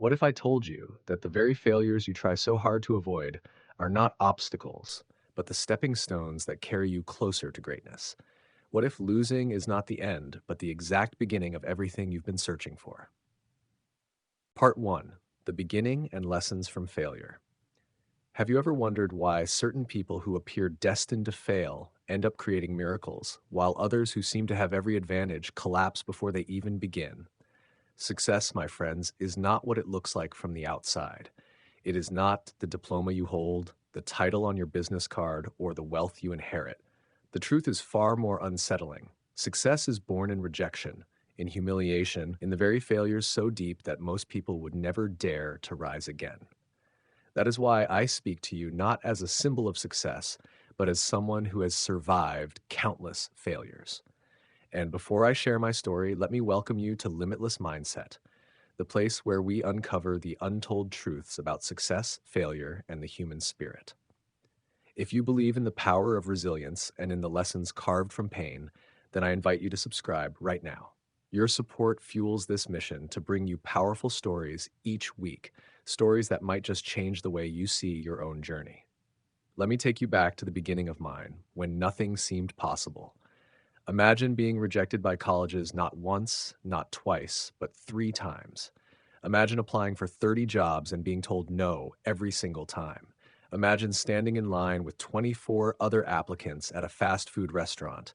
What if I told you that the very failures you try so hard to avoid are not obstacles, but the stepping stones that carry you closer to greatness? What if losing is not the end, but the exact beginning of everything you've been searching for? Part 1: The Beginning and Lessons from Failure. Have you ever wondered why certain people who appear destined to fail end up creating miracles, while others who seem to have every advantage collapse before they even begin? Success, my friends, is not what it looks like from the outside. It is not the diploma you hold, the title on your business card, or the wealth you inherit. The truth is far more unsettling. Success is born in rejection, in humiliation, in the very failures so deep that most people would never dare to rise again. That is why I speak to you not as a symbol of success, but as someone who has survived countless failures. And before I share my story, let me welcome you to Limitless Mindset, the place where we uncover the untold truths about success, failure, and the human spirit. If you believe in the power of resilience and in the lessons carved from pain, then I invite you to subscribe right now. Your support fuels this mission to bring you powerful stories each week, stories that might just change the way you see your own journey. Let me take you back to the beginning of mine, when nothing seemed possible. Imagine being rejected by colleges not once, not twice, but 3 times. Imagine applying for 30 jobs and being told no every single time. Imagine standing in line with 24 other applicants at a fast food restaurant,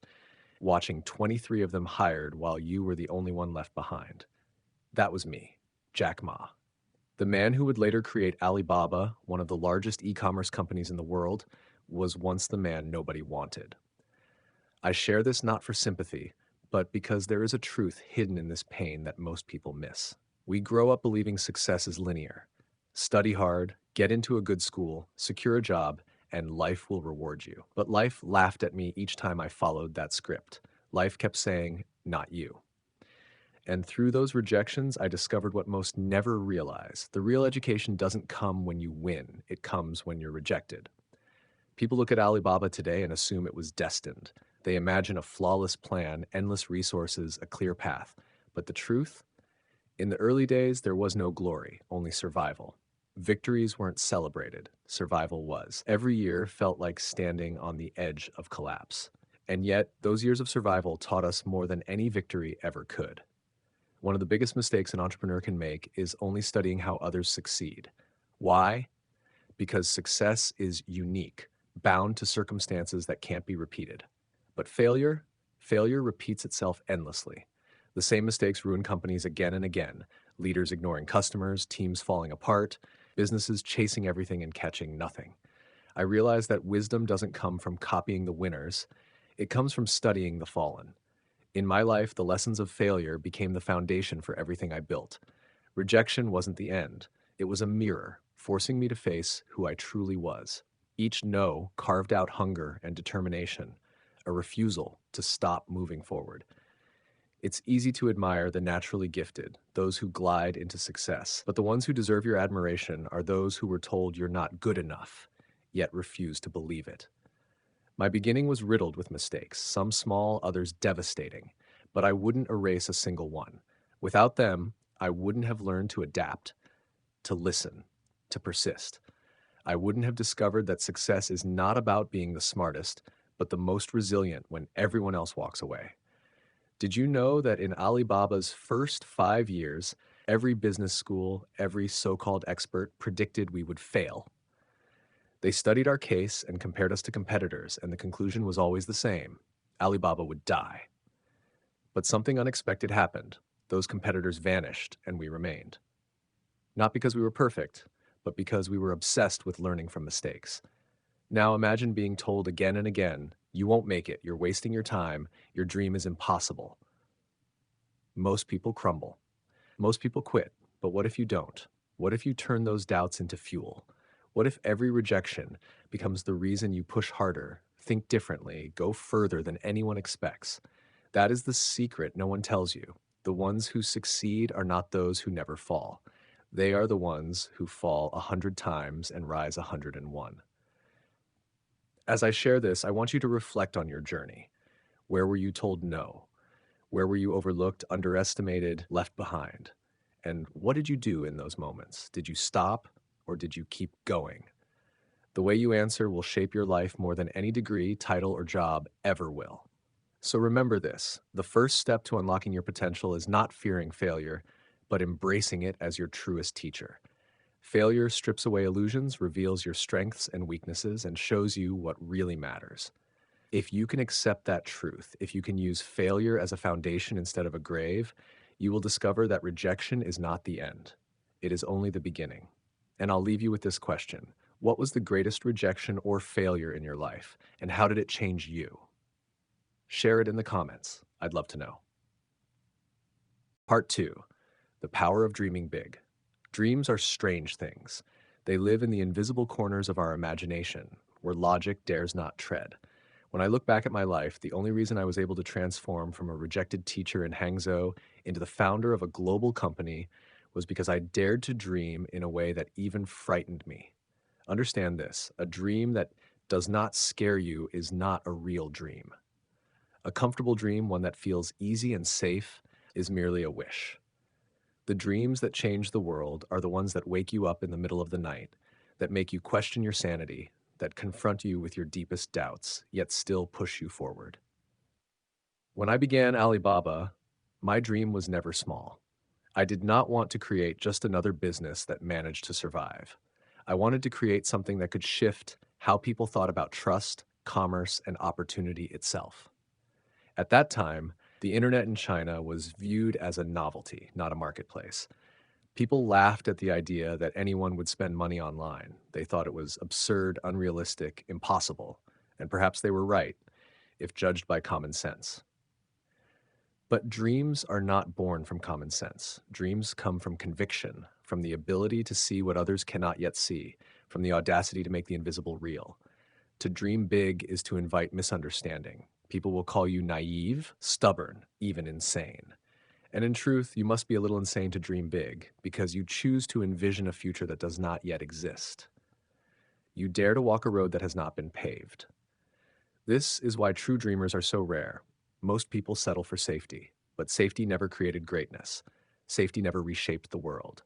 watching 23 of them hired while you were the only one left behind. That was me, Jack Ma. The man who would later create Alibaba, one of the largest e-commerce companies in the world, was once the man nobody wanted. I share this not for sympathy, but because there is a truth hidden in this pain that most people miss. We grow up believing success is linear. Study hard, get into a good school, secure a job, and life will reward you. But life laughed at me each time I followed that script. Life kept saying, not you. And through those rejections, I discovered what most never realize. The real education doesn't come when you win, it comes when you're rejected. People look at Alibaba today and assume it was destined. They imagine a flawless plan, endless resources, a clear path. But the truth? In the early days, there was no glory, only survival. Victories weren't celebrated, survival was. Every year felt like standing on the edge of collapse. And yet, those years of survival taught us more than any victory ever could. One of the biggest mistakes an entrepreneur can make is only studying how others succeed. Why? Because success is unique, bound to circumstances that can't be repeated. But failure repeats itself endlessly. The same mistakes ruin companies again and again. Leaders ignoring customers, teams falling apart, businesses chasing everything and catching nothing. I realized that wisdom doesn't come from copying the winners. It comes from studying the fallen. In my life, the lessons of failure became the foundation for everything I built. Rejection wasn't the end. It was a mirror, forcing me to face who I truly was. Each no carved out hunger and determination, a refusal to stop moving forward. It's easy to admire the naturally gifted, those who glide into success, but the ones who deserve your admiration are those who were told you're not good enough, yet refuse to believe it. My beginning was riddled with mistakes, some small, others devastating, but I wouldn't erase a single one. Without them, I wouldn't have learned to adapt, to listen, to persist. I wouldn't have discovered that success is not about being the smartest, but the most resilient when everyone else walks away. Did you know that in Alibaba's first 5 years, every business school, every so-called expert predicted we would fail? They studied our case and compared us to competitors, and the conclusion was always the same: Alibaba would die. But something unexpected happened. Those competitors vanished, and we remained. Not because we were perfect, but because we were obsessed with learning from mistakes. Now imagine being told again and again, you won't make it, you're wasting your time, your dream is impossible. Most people crumble. Most people quit. But what if you don't? What if you turn those doubts into fuel? What if every rejection becomes the reason you push harder, think differently, go further than anyone expects? That is the secret no one tells you. The ones who succeed are not those who never fall. They are the ones who fall 100 times and rise 101. As I share this, I want you to reflect on your journey. Where were you told no? Where were you overlooked, underestimated, left behind? And what did you do in those moments? Did you stop or did you keep going? The way you answer will shape your life more than any degree, title, or job ever will. So remember this: the first step to unlocking your potential is not fearing failure, but embracing it as your truest teacher. Failure strips away illusions, reveals your strengths and weaknesses, and shows you what really matters. If you can accept that truth, if you can use failure as a foundation instead of a grave, you will discover that rejection is not the end. It is only the beginning. And I'll leave you with this question: what was the greatest rejection or failure in your life, and how did it change you? Share it in the comments. I'd love to know. Part 2: The Power of Dreaming Big. Dreams are strange things. They live in the invisible corners of our imagination, where logic dares not tread. When I look back at my life, the only reason I was able to transform from a rejected teacher in Hangzhou into the founder of a global company was because I dared to dream in a way that even frightened me. Understand this: a dream that does not scare you is not a real dream. A comfortable dream, one that feels easy and safe, is merely a wish. The dreams that change the world are the ones that wake you up in the middle of the night, that make you question your sanity, that confront you with your deepest doubts, yet still push you forward. When I began Alibaba, my dream was never small. I did not want to create just another business that managed to survive. I wanted to create something that could shift how people thought about trust, commerce, and opportunity itself. At that time, the internet in China was viewed as a novelty, not a marketplace. People laughed at the idea that anyone would spend money online. They thought it was absurd, unrealistic, impossible, and perhaps they were right, if judged by common sense. But dreams are not born from common sense. Dreams come from conviction, from the ability to see what others cannot yet see, from the audacity to make the invisible real. To dream big is to invite misunderstanding. People will call you naive, stubborn, even insane. And in truth, you must be a little insane to dream big, because you choose to envision a future that does not yet exist. You dare to walk a road that has not been paved. This is why true dreamers are so rare. Most people settle for safety, but safety never created greatness. Safety never reshaped the world.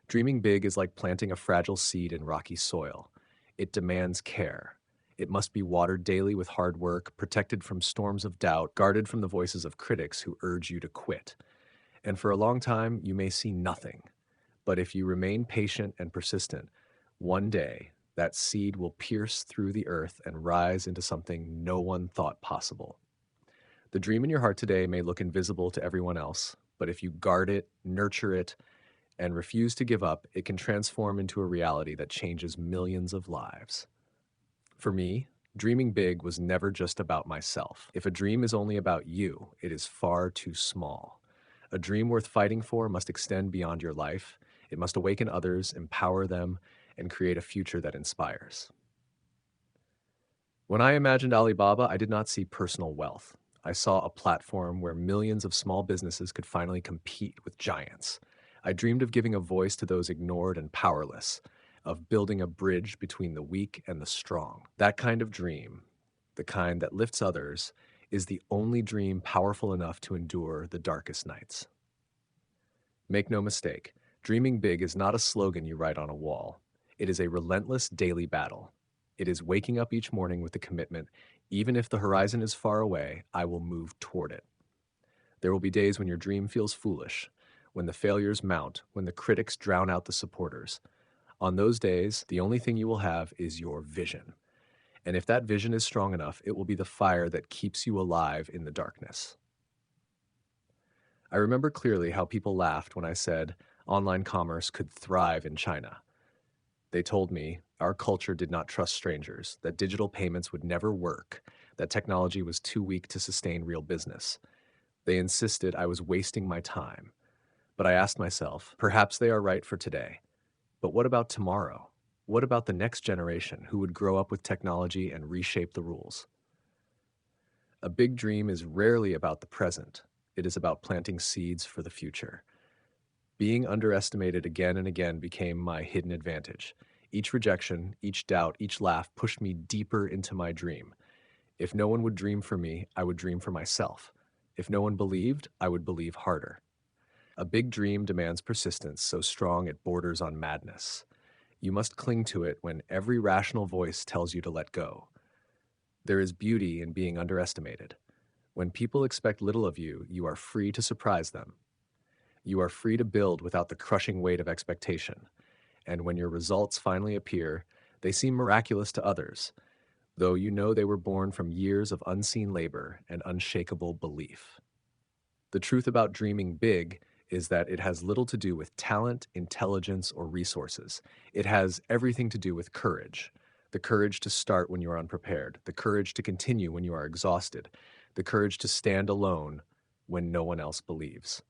Dreaming big is like planting a fragile seed in rocky soil. It demands care. It must be watered daily with hard work, protected from storms of doubt, guarded from the voices of critics who urge you to quit. And for a long time, you may see nothing. But if you remain patient and persistent, one day that seed will pierce through the earth and rise into something no one thought possible. The dream in your heart today may look invisible to everyone else, but if you guard it, nurture it, and refuse to give up, it can transform into a reality that changes millions of lives. For me, dreaming big was never just about myself. If a dream is only about you, it is far too small. A dream worth fighting for must extend beyond your life. It must awaken others, empower them, and create a future that inspires. When I imagined Alibaba, I did not see personal wealth. I saw a platform where millions of small businesses could finally compete with giants. I dreamed of giving a voice to those ignored and powerless, of building a bridge between the weak and the strong. That kind of dream, the kind that lifts others, is the only dream powerful enough to endure the darkest nights. Make no mistake, dreaming big is not a slogan you write on a wall. It is a relentless daily battle. It is waking up each morning with the commitment: even if the horizon is far away, I will move toward it. There will be days when your dream feels foolish, when the failures mount, when the critics drown out the supporters. On those days, the only thing you will have is your vision. And if that vision is strong enough, it will be the fire that keeps you alive in the darkness. I remember clearly how people laughed when I said online commerce could thrive in China. They told me our culture did not trust strangers, that digital payments would never work, that technology was too weak to sustain real business. They insisted I was wasting my time. But I asked myself, perhaps they are right for today. But what about tomorrow? What about the next generation who would grow up with technology and reshape the rules? A big dream is rarely about the present. It is about planting seeds for the future. Being underestimated again and again became my hidden advantage. Each rejection, each doubt, each laugh pushed me deeper into my dream. If no one would dream for me, I would dream for myself. If no one believed, I would believe harder. A big dream demands persistence so strong it borders on madness. You must cling to it when every rational voice tells you to let go. There is beauty in being underestimated. When people expect little of you, you are free to surprise them. You are free to build without the crushing weight of expectation. And when your results finally appear, they seem miraculous to others, though you know they were born from years of unseen labor and unshakable belief. The truth about dreaming big is that it has little to do with talent, intelligence, or resources. It has everything to do with courage. The courage to start when you are unprepared, the courage to continue when you are exhausted, the courage to stand alone when no one else believes.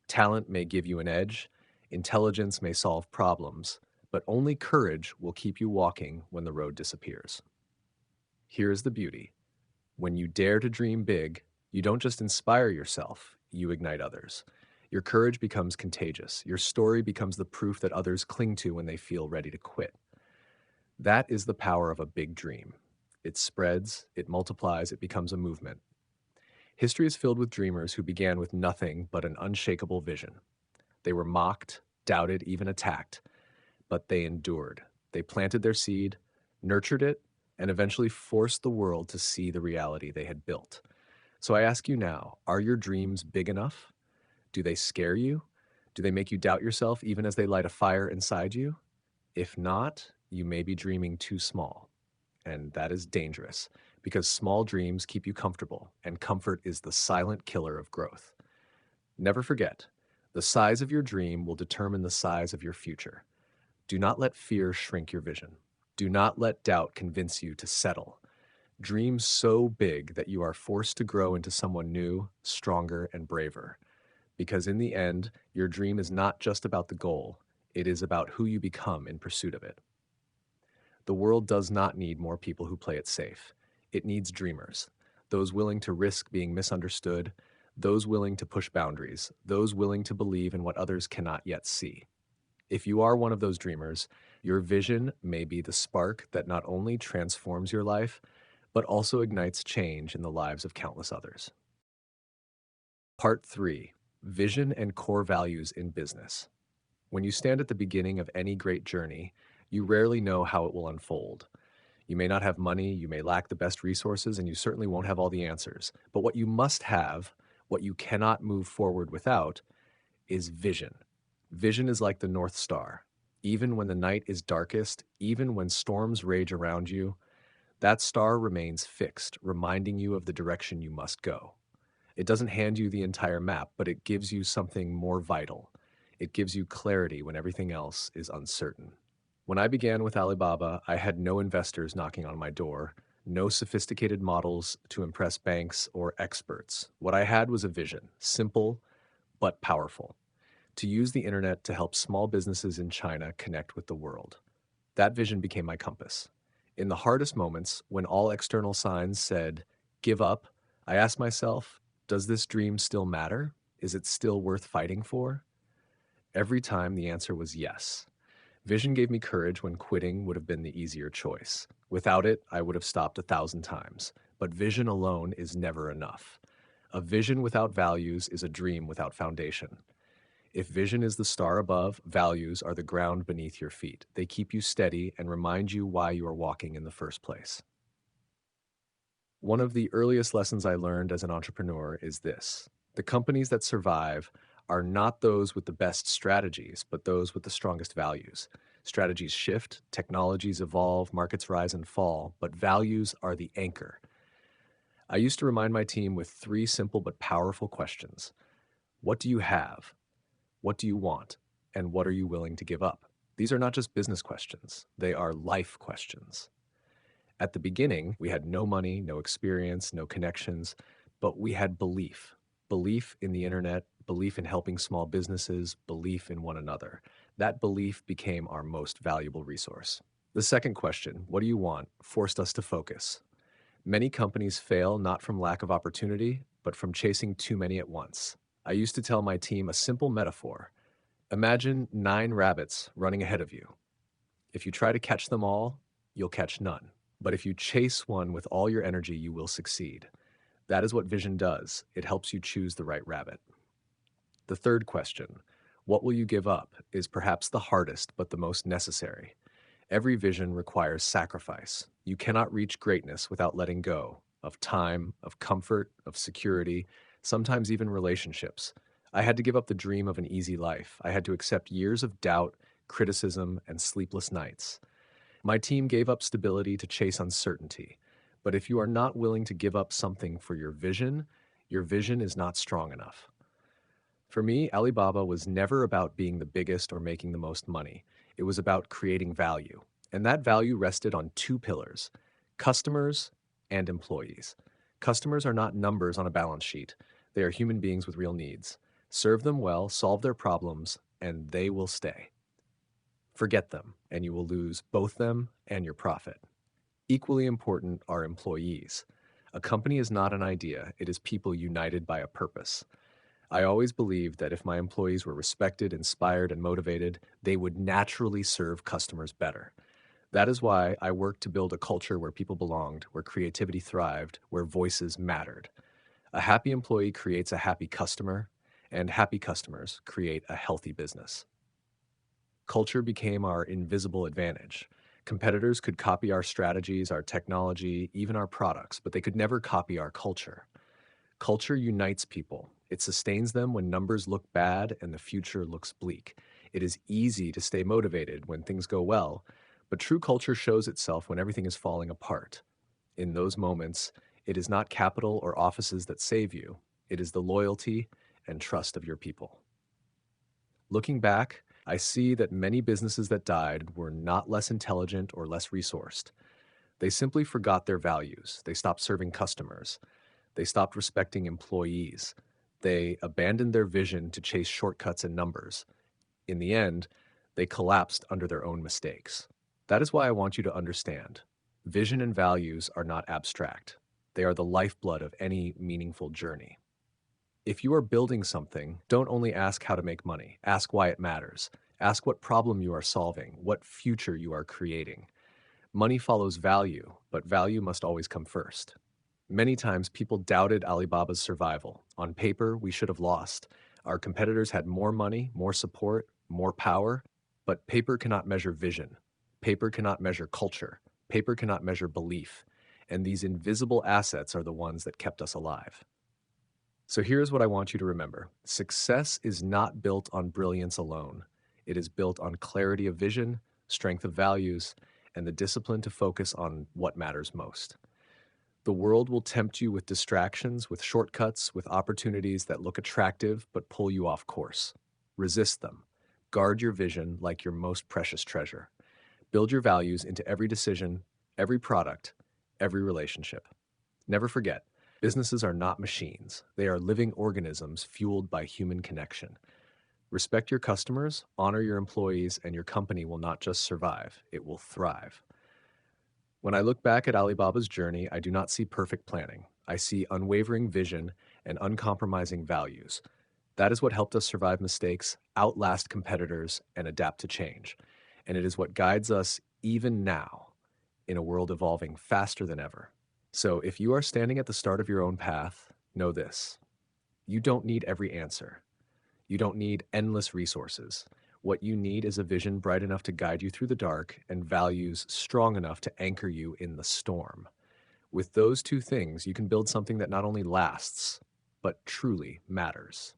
Talent may give you an edge, intelligence may solve problems, but only courage will keep you walking when the road disappears. Here's the beauty. When you dare to dream big, you don't just inspire yourself, you ignite others. Your courage becomes contagious. Your story becomes the proof that others cling to when they feel ready to quit. That is the power of a big dream. It spreads, it multiplies, it becomes a movement. History is filled with dreamers who began with nothing but an unshakable vision. They were mocked, doubted, even attacked, but they endured. They planted their seed, nurtured it, and eventually forced the world to see the reality they had built. So I ask you now, are your dreams big enough? Do they scare you? Do they make you doubt yourself even as they light a fire inside you? If not, you may be dreaming too small. And that is dangerous because small dreams keep you comfortable, and comfort is the silent killer of growth. Never forget, the size of your dream will determine the size of your future. Do not let fear shrink your vision. Do not let doubt convince you to settle. Dream so big that you are forced to grow into someone new, stronger, and braver. Because in the end, your dream is not just about the goal, it is about who you become in pursuit of it. The world does not need more people who play it safe. It needs dreamers, those willing to risk being misunderstood, those willing to push boundaries, those willing to believe in what others cannot yet see. If you are one of those dreamers, your vision may be the spark that not only transforms your life, but also ignites change in the lives of countless others. Part 3. Vision and core values in business. When you stand at the beginning of any great journey, you rarely know how it will unfold. You may not have money, you may lack the best resources, and you certainly won't have all the answers. But what you must have, what you cannot move forward without, is vision. Vision is like the North Star. Even when the night is darkest, even when storms rage around you, that star remains fixed, reminding you of the direction you must go. It doesn't hand you the entire map, but it gives you something more vital. It gives you clarity when everything else is uncertain. When I began with Alibaba, I had no investors knocking on my door, no sophisticated models to impress banks or experts. What I had was a vision, simple but powerful, to use the internet to help small businesses in China connect with the world. That vision became my compass. In the hardest moments, when all external signs said, give up, I asked myself, does this dream still matter? Is it still worth fighting for? Every time the answer was yes. Vision gave me courage when quitting would have been the easier choice. Without it, I would have stopped 1,000 times. But vision alone is never enough. A vision without values is a dream without foundation. If vision is the star above, values are the ground beneath your feet. They keep you steady and remind you why you are walking in the first place. One of the earliest lessons I learned as an entrepreneur is this: the companies that survive are not those with the best strategies, but those with the strongest values. Strategies shift, technologies evolve, markets rise and fall, but values are the anchor. I used to remind my team with 3 simple but powerful questions. What do you have? What do you want? And what are you willing to give up? These are not just business questions, they are life questions. At the beginning, we had no money, no experience, no connections, but we had belief. Belief in the internet, belief in helping small businesses, belief in one another. That belief became our most valuable resource. The second question, what do you want, forced us to focus. Many companies fail not from lack of opportunity, but from chasing too many at once. I used to tell my team a simple metaphor. Imagine 9 rabbits running ahead of you. If you try to catch them all, you'll catch none. But if you chase one with all your energy, you will succeed. That is what vision does. It helps you choose the right rabbit. The third question, what will you give up, is perhaps the hardest but the most necessary. Every vision requires sacrifice. You cannot reach greatness without letting go of time, of comfort, of security, sometimes even relationships. I had to give up the dream of an easy life. I had to accept years of doubt, criticism, and sleepless nights. My team gave up stability to chase uncertainty. But if you are not willing to give up something for your vision is not strong enough. For me, Alibaba was never about being the biggest or making the most money. It was about creating value. And that value rested on two pillars, customers and employees. Customers are not numbers on a balance sheet, they are human beings with real needs. Serve them well, solve their problems, and they will stay. Forget them, and you will lose both them and your profit. Equally important are employees. A company is not an idea, it is people united by a purpose. I always believed that if my employees were respected, inspired, and motivated, they would naturally serve customers better. That is why I worked to build a culture where people belonged, where creativity thrived, where voices mattered. A happy employee creates a happy customer, and happy customers create a healthy business. Culture became our invisible advantage. Competitors could copy our strategies, our technology, even our products, but they could never copy our culture. Culture unites people. It sustains them when numbers look bad and the future looks bleak. It is easy to stay motivated when things go well, but true culture shows itself when everything is falling apart. In those moments, it is not capital or offices that save you. It is the loyalty and trust of your people. Looking back, I see that many businesses that died were not less intelligent or less resourced. They simply forgot their values. They stopped serving customers. They stopped respecting employees. They abandoned their vision to chase shortcuts and numbers. In the end, they collapsed under their own mistakes. That is why I want you to understand. Vision and values are not abstract. They are the lifeblood of any meaningful journey. If you are building something, don't only ask how to make money. Ask why it matters. Ask what problem you are solving, what future you are creating. Money follows value, but value must always come first. Many times people doubted Alibaba's survival. On paper, we should have lost. Our competitors had more money, more support, more power, but paper cannot measure vision. Paper cannot measure culture. Paper cannot measure belief. And these invisible assets are the ones that kept us alive. So here's what I want you to remember. Success is not built on brilliance alone. It is built on clarity of vision, strength of values, and the discipline to focus on what matters most. The world will tempt you with distractions, with shortcuts, with opportunities that look attractive but pull you off course. Resist them. Guard your vision like your most precious treasure. Build your values into every decision, every product, every relationship. Never forget, businesses are not machines. They are living organisms fueled by human connection. Respect your customers, honor your employees, and your company will not just survive, it will thrive. When I look back at Alibaba's journey, I do not see perfect planning. I see unwavering vision and uncompromising values. That is what helped us survive mistakes, outlast competitors, and adapt to change. And it is what guides us even now in a world evolving faster than ever. So if you are standing at the start of your own path, know this. You don't need every answer. You don't need endless resources. What you need is a vision bright enough to guide you through the dark and values strong enough to anchor you in the storm. With those two things, you can build something that not only lasts, but truly matters.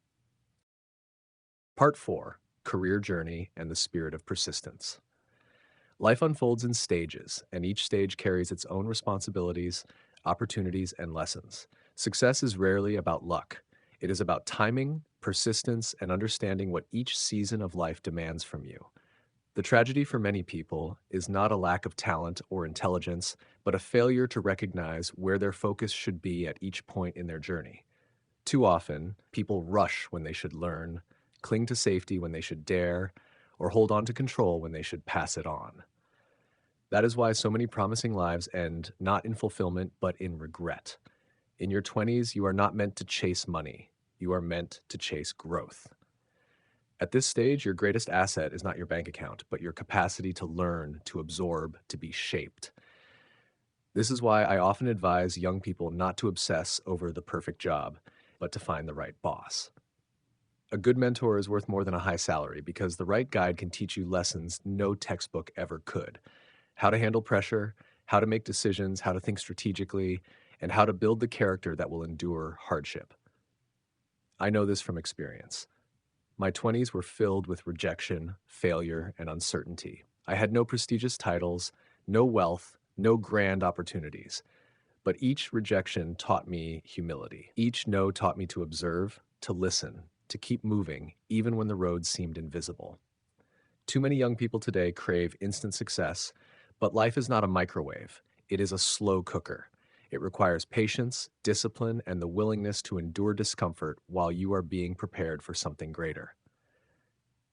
Part 4, Career Journey and the Spirit of Persistence. Life unfolds in stages, and each stage carries its own responsibilities, opportunities, and lessons. Success is rarely about luck. It is about timing, persistence, and understanding what each season of life demands from you. The tragedy for many people is not a lack of talent or intelligence, but a failure to recognize where their focus should be at each point in their journey. Too often, people rush when they should learn, cling to safety when they should dare, or hold on to control when they should pass it on. That is why so many promising lives end not in fulfillment, but in regret. In your 20s, you are not meant to chase money. You are meant to chase growth. At this stage, your greatest asset is not your bank account, but your capacity to learn, to absorb, to be shaped. This is why I often advise young people not to obsess over the perfect job, but to find the right boss. A good mentor is worth more than a high salary because the right guide can teach you lessons no textbook ever could. How to handle pressure, how to make decisions, how to think strategically, and how to build the character that will endure hardship. I know this from experience. My 20s were filled with rejection, failure, and uncertainty. I had no prestigious titles, no wealth, no grand opportunities. But each rejection taught me humility. Each no taught me to observe, to listen, to keep moving, even when the road seemed invisible. Too many young people today crave instant success, but life is not a microwave. It is a slow cooker. It requires patience, discipline, and the willingness to endure discomfort while you are being prepared for something greater.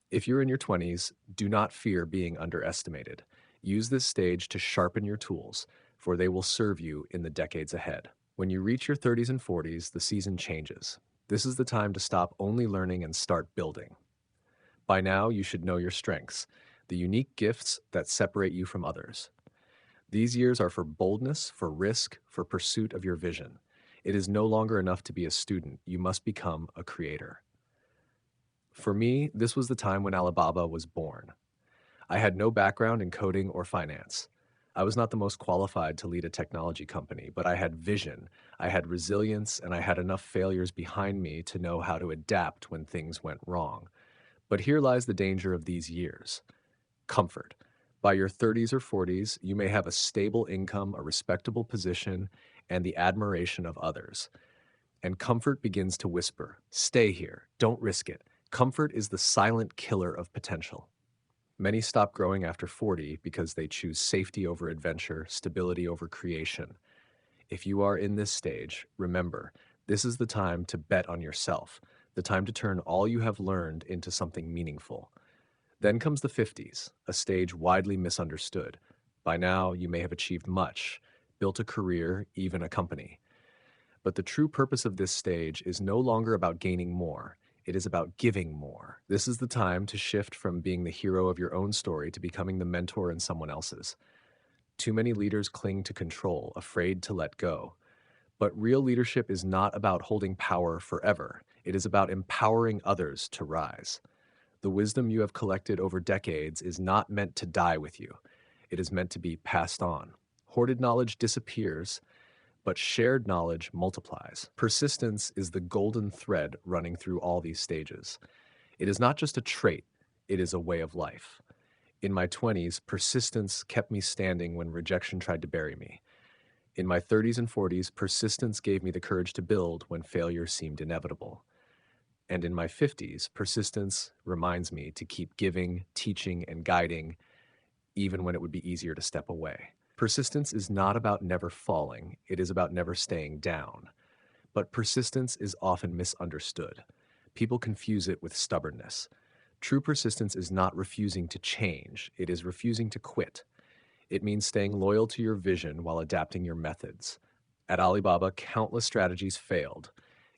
If you're in your 20s, do not fear being underestimated. Use this stage to sharpen your tools, for they will serve you in the decades ahead. When you reach your 30s and 40s, the season changes. This is the time to stop only learning and start building. By now, you should know your strengths, the unique gifts that separate you from others. These years are for boldness, for risk, for pursuit of your vision. It is no longer enough to be a student. You must become a creator. For me, this was the time when Alibaba was born. I had no background in coding or finance. I was not the most qualified to lead a technology company, but I had vision, I had resilience, and I had enough failures behind me to know how to adapt when things went wrong. But here lies the danger of these years. Comfort. By your 30s or 40s, you may have a stable income, a respectable position, and the admiration of others. And comfort begins to whisper, "Stay here, don't risk it." Comfort is the silent killer of potential. Many stop growing after 40 because they choose safety over adventure, stability over creation. If you are in this stage, remember, this is the time to bet on yourself, the time to turn all you have learned into something meaningful. Then comes the 50s, a stage widely misunderstood. By now, you may have achieved much, built a career, even a company. But the true purpose of this stage is no longer about gaining more. It is about giving more. This is the time to shift from being the hero of your own story to becoming the mentor in someone else's. Too many leaders cling to control, afraid to let go. But real leadership is not about holding power forever. It is about empowering others to rise. The wisdom you have collected over decades is not meant to die with you. It is meant to be passed on. Hoarded knowledge disappears, but shared knowledge multiplies. Persistence is the golden thread running through all these stages. It is not just a trait, it is a way of life. In my 20s, persistence kept me standing when rejection tried to bury me. In my 30s and 40s, persistence gave me the courage to build when failure seemed inevitable. And in my 50s, persistence reminds me to keep giving, teaching, and guiding, even when it would be easier to step away. Persistence is not about never falling, it is about never staying down. But persistence is often misunderstood. People confuse it with stubbornness. True persistence is not refusing to change, it is refusing to quit. It means staying loyal to your vision while adapting your methods. At Alibaba, countless strategies failed.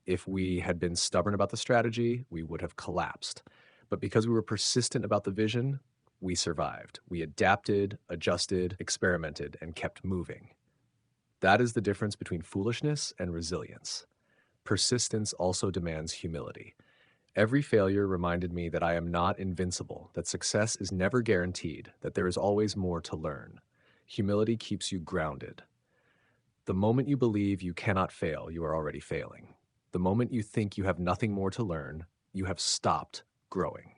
If we had been stubborn about the strategy, we would have collapsed. But because we were persistent about the vision, we survived. We adapted, adjusted, experimented, and kept moving. That is the difference between foolishness and resilience. Persistence also demands humility. Every failure reminded me that I am not invincible, that success is never guaranteed, that there is always more to learn. Humility keeps you grounded. The moment you believe you cannot fail, you are already failing. The moment you think you have nothing more to learn, you have stopped growing.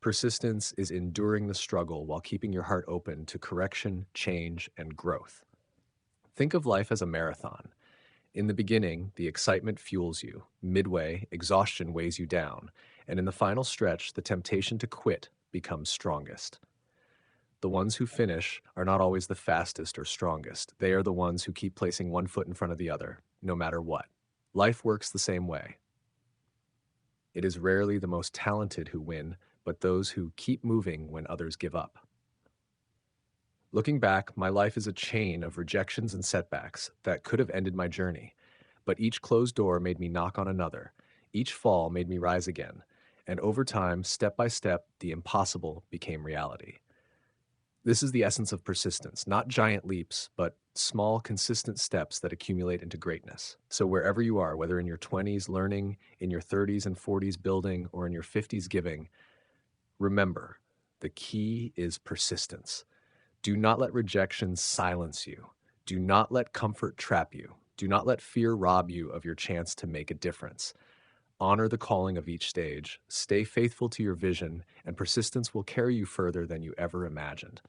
Persistence is enduring the struggle while keeping your heart open to correction, change, and growth. Think of life as a marathon. In the beginning, the excitement fuels you. Midway, exhaustion weighs you down. And in the final stretch, the temptation to quit becomes strongest. The ones who finish are not always the fastest or strongest. They are the ones who keep placing one foot in front of the other, no matter what. Life works the same way. It is rarely the most talented who win, but those who keep moving when others give up. Looking back, my life is a chain of rejections and setbacks that could have ended my journey, but each closed door made me knock on another. Each fall made me rise again, and over time, step by step, the impossible became reality. This is the essence of persistence, not giant leaps, but small, consistent steps that accumulate into greatness. So, wherever you are, whether in your 20s learning, in your 30s and 40s building, or in your 50s giving, remember the key is persistence. Do not let rejection silence you. Do not let comfort trap you. Do not let fear rob you of your chance to make a difference. Honor the calling of each stage. Stay faithful to your vision, and persistence will carry you further than you ever imagined.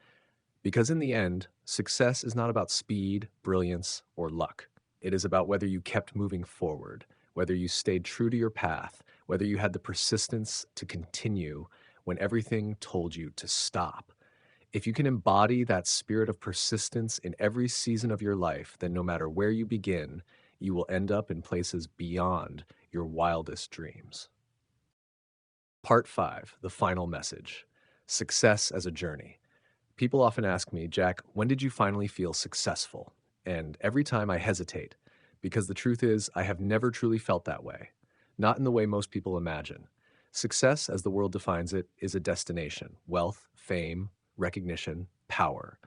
Because in the end, success is not about speed, brilliance, or luck. It is about whether you kept moving forward, whether you stayed true to your path, whether you had the persistence to continue when everything told you to stop. If you can embody that spirit of persistence in every season of your life, then no matter where you begin, you will end up in places beyond your wildest dreams. Part 5, the final message: success as a journey. People often ask me, Jack, when did you finally feel successful? And every time I hesitate, because the truth is, I have never truly felt that way. Not in the way most people imagine. Success, as the world defines it, is a destination: wealth, fame, recognition, power.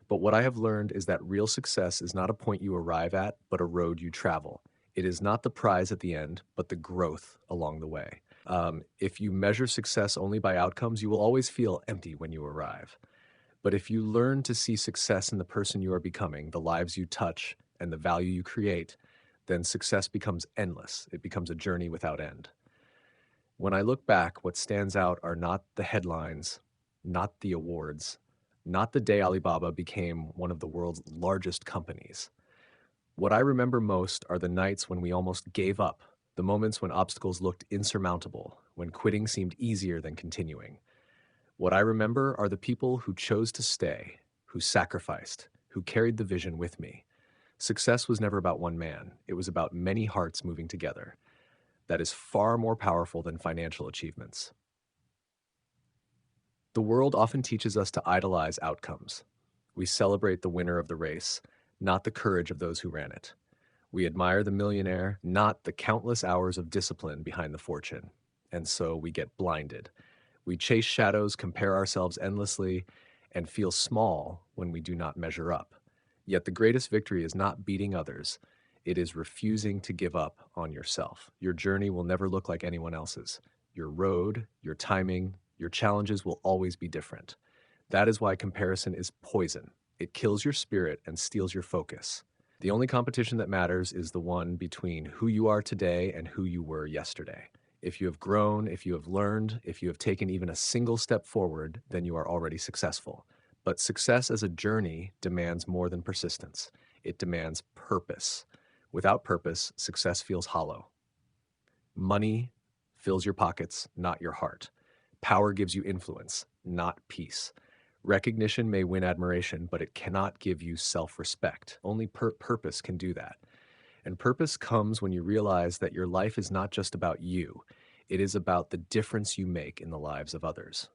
But what I have learned is that real success is not a point you arrive at, but a road you travel. It is not the prize at the end, but the growth along the way. If you measure success only by outcomes, you will always feel empty when you arrive. But if you learn to see success in the person you are becoming, the lives you touch, and the value you create, then success becomes endless. It becomes a journey without end. When I look back, what stands out are not the headlines, not the awards, not the day Alibaba became one of the world's largest companies. What I remember most are the nights when we almost gave up, the moments when obstacles looked insurmountable, when quitting seemed easier than continuing. What I remember are the people who chose to stay, who sacrificed, who carried the vision with me. Success was never about one man. It was about many hearts moving together. That is far more powerful than financial achievements. The world often teaches us to idolize outcomes. We celebrate the winner of the race, not the courage of those who ran it. We admire the millionaire, not the countless hours of discipline behind the fortune. And so we get blinded. We chase shadows, compare ourselves endlessly, and feel small when we do not measure up. Yet the greatest victory is not beating others. It is refusing to give up on yourself. Your journey will never look like anyone else's. Your road, your timing, your challenges will always be different. That is why comparison is poison. It kills your spirit and steals your focus. The only competition that matters is the one between who you are today and who you were yesterday. If you have grown, if you have learned, if you have taken even a single step forward, then you are already successful. But success as a journey demands more than persistence. It demands purpose. Without purpose, success feels hollow. Money fills your pockets, not your heart. Power gives you influence, not peace. Recognition may win admiration, but it cannot give you self-respect. Only purpose can do that. And purpose comes when you realize that your life is not just about you. It is about the difference you make in the lives of others.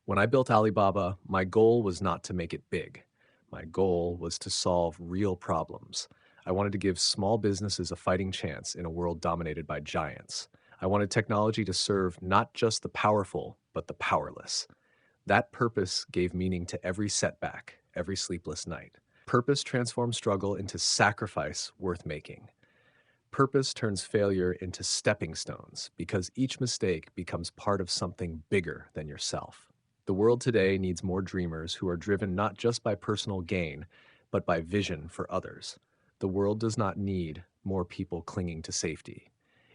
When I built Alibaba, my goal was not to make it big. My goal was to solve real problems. I wanted to give small businesses a fighting chance in a world dominated by giants. I wanted technology to serve not just the powerful, but the powerless. That purpose gave meaning to every setback, every sleepless night. Purpose transforms struggle into sacrifice worth making. Purpose turns failure into stepping stones because each mistake becomes part of something bigger than yourself. The world today needs more dreamers who are driven not just by personal gain, but by vision for others. The world does not need more people clinging to safety.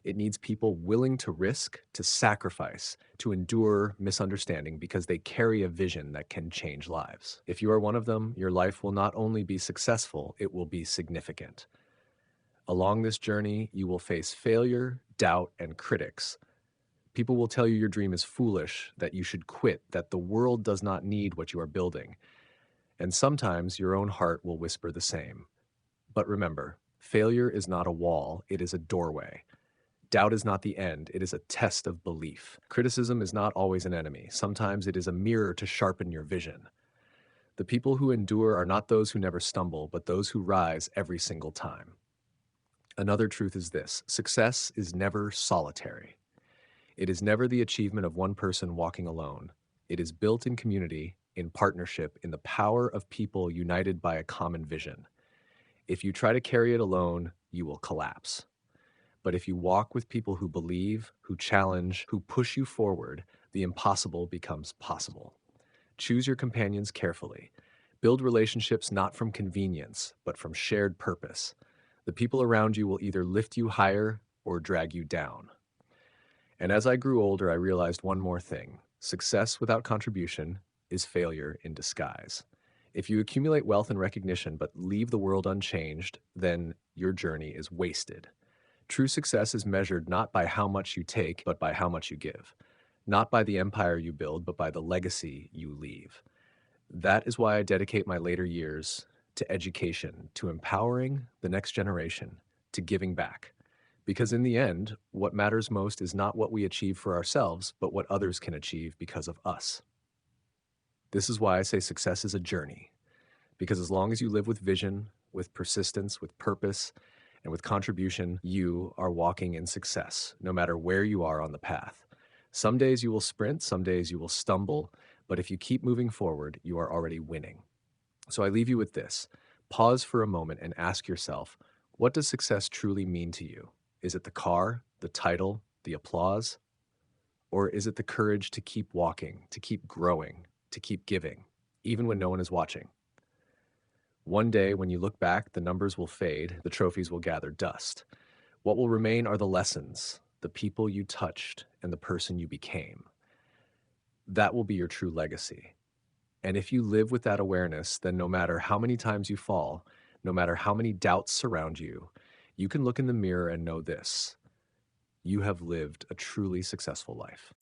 It needs people willing to risk, to sacrifice, to endure misunderstanding because they carry a vision that can change lives. If you are one of them, your life will not only be successful, it will be significant. Along this journey, you will face failure, doubt, and critics. People will tell you your dream is foolish, that you should quit, that the world does not need what you are building. And sometimes your own heart will whisper the same. But remember, failure is not a wall, it is a doorway. Doubt is not the end, it is a test of belief. Criticism is not always an enemy. Sometimes it is a mirror to sharpen your vision. The people who endure are not those who never stumble, but those who rise every single time. Another truth is this: success is never solitary. It is never the achievement of one person walking alone. It is built in community, in partnership, in the power of people united by a common vision. If you try to carry it alone, you will collapse. But if you walk with people who believe, who challenge, who push you forward, the impossible becomes possible. Choose your companions carefully. Build relationships not from convenience, but from shared purpose. The people around you will either lift you higher or drag you down. And as I grew older, I realized one more thing: success without contribution is failure in disguise. If you accumulate wealth and recognition but leave the world unchanged, then your journey is wasted. True success is measured not by how much you take, but by how much you give. Not by the empire you build, but by the legacy you leave. That is why I dedicate my later years to education, to empowering the next generation, to giving back. Because in the end, what matters most is not what we achieve for ourselves, but what others can achieve because of us. This is why I say success is a journey. Because as long as you live with vision, with persistence, with purpose, and with contribution, you are walking in success, no matter where you are on the path. Some days you will sprint, some days you will stumble, but if you keep moving forward, you are already winning. So I leave you with this. Pause for a moment and ask yourself, what does success truly mean to you? Is it the car, the title, the applause? Or is it the courage to keep walking, to keep growing, to keep giving, even when no one is watching? One day, when you look back, the numbers will fade, the trophies will gather dust. What will remain are the lessons, the people you touched, and the person you became. That will be your true legacy. And if you live with that awareness, then no matter how many times you fall, no matter how many doubts surround you, you can look in the mirror and know this: you have lived a truly successful life.